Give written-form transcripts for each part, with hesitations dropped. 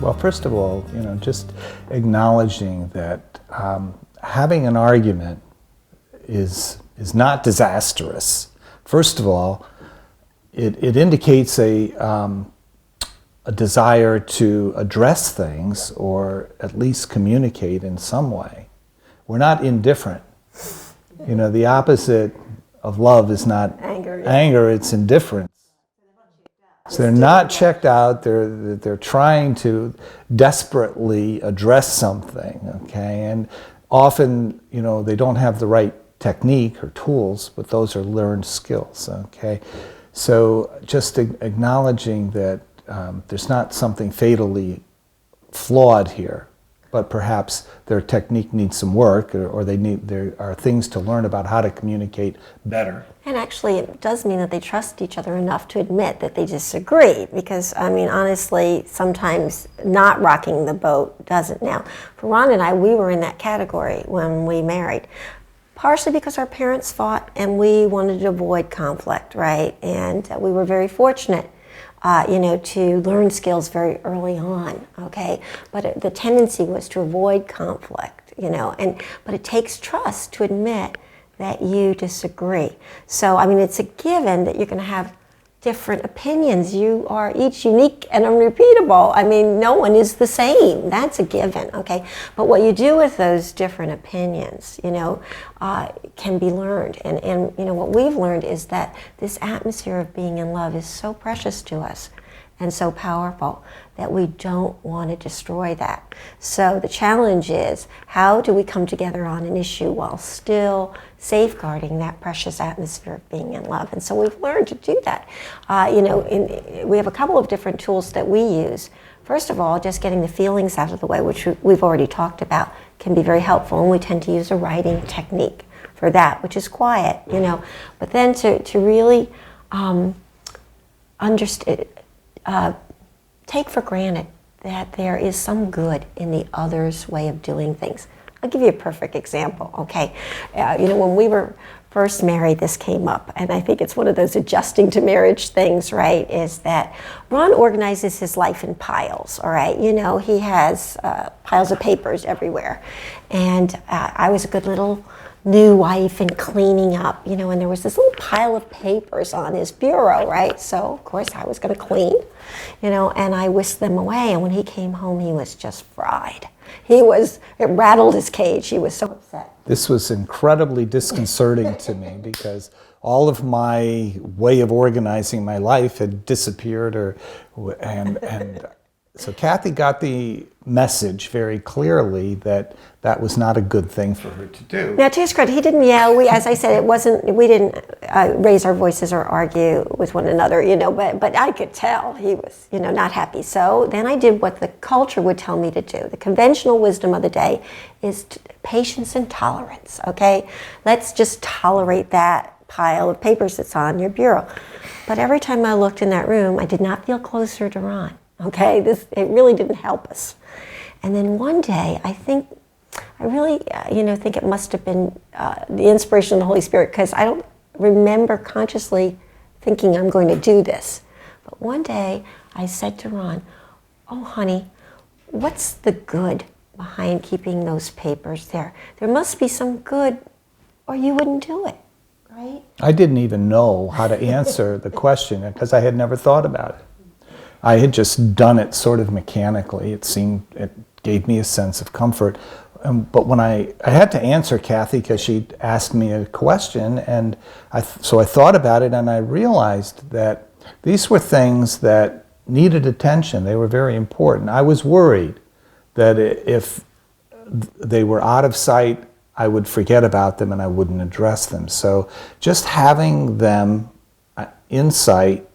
Well, first of all, just acknowledging that having an argument is not disastrous. First of all, it indicates a desire to address things or at least communicate in some way. We're not indifferent. The opposite of love is not anger, it's indifference. So they're not checked out, they're trying to desperately address something, okay? And often, they don't have the right technique or tools, but those are learned skills, okay? So just acknowledging that there's not something fatally flawed here, but perhaps their technique needs some work, or there are things to learn about how to communicate better. And actually, it does mean that they trust each other enough to admit that they disagree, because, honestly, sometimes not rocking the boat doesn't. Now, for Ron and I, we were in that category when we married, partially because our parents fought and we wanted to avoid conflict, right? And we were very fortunate to learn skills very early on, okay? But the tendency was to avoid conflict, but it takes trust to admit that you disagree. So, it's a given that you're going to have different opinions. You are each unique and unrepeatable. No one is the same. That's a given, okay? But what you do with those different opinions, can be learned. And what we've learned is that this atmosphere of being in love is so precious to us and so powerful that we don't want to destroy that. So the challenge is, how do we come together on an issue while still safeguarding that precious atmosphere of being in love? And so we've learned to do that. We have a couple of different tools that we use. First of all, just getting the feelings out of the way, which we've already talked about, can be very helpful, and we tend to use a writing technique for that, which is quiet, But then to really understand, take for granted that there is some good in the other's way of doing things. I'll give you a perfect example, okay? When we were first married, this came up, and I think it's one of those adjusting to marriage things, right, is that Ron organizes his life in piles, all right? He has piles of papers everywhere, and I was a good little new wife and cleaning up, and there was this little pile of papers on his bureau, right? So, of course, I was going to clean, and I whisked them away. And when he came home, he was just fried. It rattled his cage. He was so upset. This was incredibly disconcerting to me because all of my way of organizing my life had disappeared, and so Kathy got the message very clearly that that was not a good thing for her to do. Now, to his credit, he didn't yell. As I said, we didn't raise our voices or argue with one another, but I could tell he was, not happy. So then I did what the culture would tell me to do. The conventional wisdom of the day is patience and tolerance, okay? Let's just tolerate that pile of papers that's on your bureau. But every time I looked in that room, I did not feel closer to Ron. Okay, it really didn't help us. And then one day, I really think it must have been the inspiration of the Holy Spirit, because I don't remember consciously thinking I'm going to do this. But one day, I said to Ron, "Oh, honey, what's the good behind keeping those papers there? There must be some good, or you wouldn't do it, right?" I didn't even know how to answer the question because I had never thought about it. I had just done it sort of mechanically. It gave me a sense of comfort. But when I had to answer Kathy because she asked me a question, and so I thought about it, and I realized that these were things that needed attention. They were very important. I was worried that if they were out of sight, I would forget about them and I wouldn't address them. So just having them in sight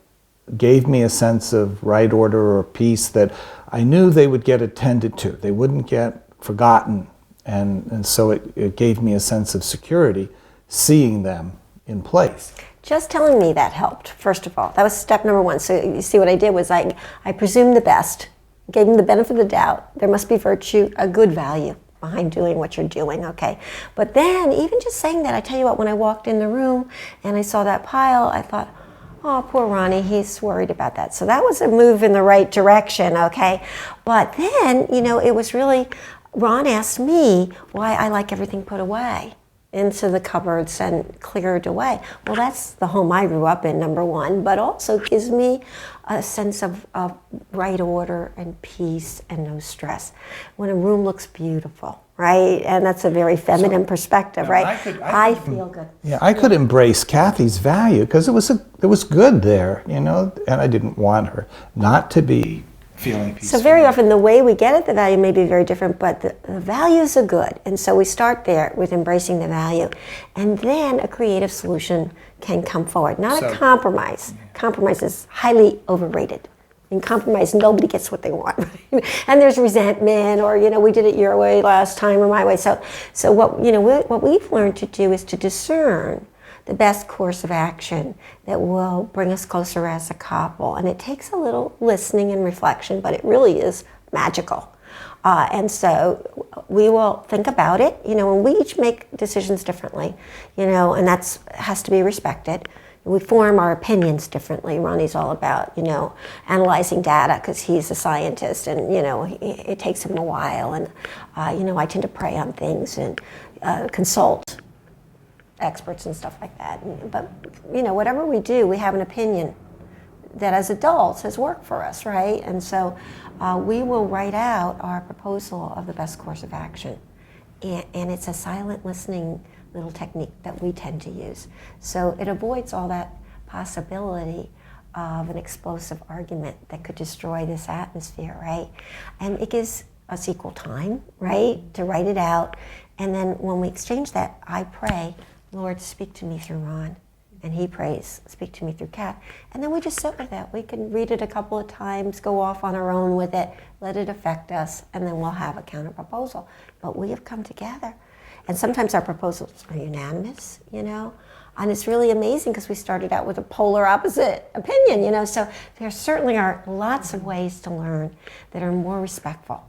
gave me a sense of right order or peace, that I knew they would get attended to. They wouldn't get forgotten. And so it gave me a sense of security, seeing them in place. Just telling me that helped, first of all. That was step number one. So you see what I did was I presumed the best, gave them the benefit of the doubt. There must be virtue, a good value behind doing what you're doing, okay? But then, even just saying that, I tell you what, when I walked in the room and I saw that pile, I thought, oh, poor Ronnie, he's worried about that. So that was a move in the right direction, okay? But then, it was really, Ron asked me why I like everything put away into the cupboards and cleared away. Well, that's the home I grew up in, number one, but also gives me a sense of right order and peace and no stress. When a room looks beautiful, right? And that's a very feminine perspective, right? I feel good. Yeah, I could embrace Kathy's value because it was good there, and I didn't want her not to be feeling peaceful. So very often the way we get at the value may be very different, but the values are good. And so we start there with embracing the value. And then a creative solution can come forward, not a compromise. Compromise is highly overrated. In compromise, nobody gets what they want. Right? And there's resentment, or, we did it your way last time or my way. So what we've learned to do is to discern the best course of action that will bring us closer as a couple. And it takes a little listening and reflection, but it really is magical. And so we will think about it, and we each make decisions differently, and that has to be respected. We form our opinions differently. Ronnie's all about, analyzing data because he's a scientist, and, it takes him a while. And, I tend to pray on things and consult experts and stuff like that. But, whatever we do, we have an opinion that as adults has worked for us, right? And so we will write out our proposal of the best course of action. And it's a silent listening little technique that we tend to use. So it avoids all that possibility of an explosive argument that could destroy this atmosphere, right? And it gives us equal time, right, to write it out. And then when we exchange that, I pray, Lord, speak to me through Ron. And he prays, speak to me through Kat. And then we just sit with that. We can read it a couple of times, go off on our own with it, let it affect us, and then we'll have a counter proposal. But we have come together. And sometimes our proposals are unanimous, And it's really amazing because we started out with a polar opposite opinion, So there certainly are lots of ways to learn that are more respectful.